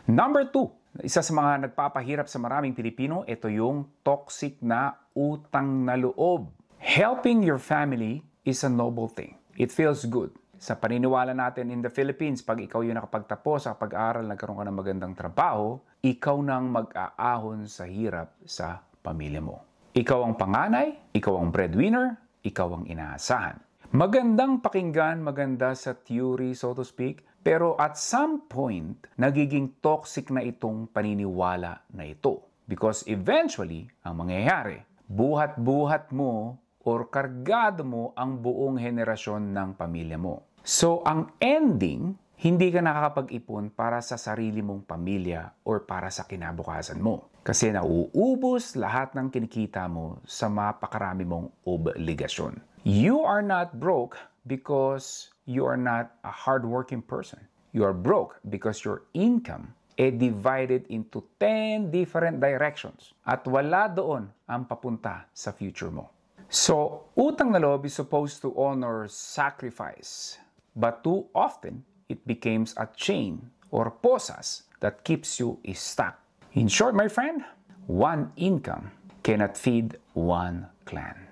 Number 2, isa sa mga nagpapahirap sa maraming Pilipino, ito yung toxic na utang na loob. Helping your family is a noble thing. It feels good. Sa paniniwala natin in the Philippines, pag ikaw yung nakapagtapos sa pag-aaral, nagkaroon ka ng magandang trabaho, ikaw nang mag-aahon sa hirap sa pamilya mo. Ikaw ang panganay, ikaw ang breadwinner, ikaw ang inaasahan. Magandang pakinggan, maganda sa theory, so to speak, pero at some point, nagiging toxic na itong paniniwala na ito. Because eventually, ang mangyayari, buhat-buhat mo or kargado mo ang buong henerasyon ng pamilya mo. So, ang ending, hindi ka nakakapag-ipon para sa sarili mong pamilya or para sa kinabukasan mo. Kasi nauubos lahat ng kinikita mo sa mapakarami mong obligasyon. You are not broke because you are not a hardworking person. You are broke because your income divided into 10 different directions at wala doon ang papunta sa future mo. So, utang na loob is supposed to honor sacrifice, but too often, it becomes a chain or posas that keeps you stuck. In short, my friend, one income cannot feed one clan.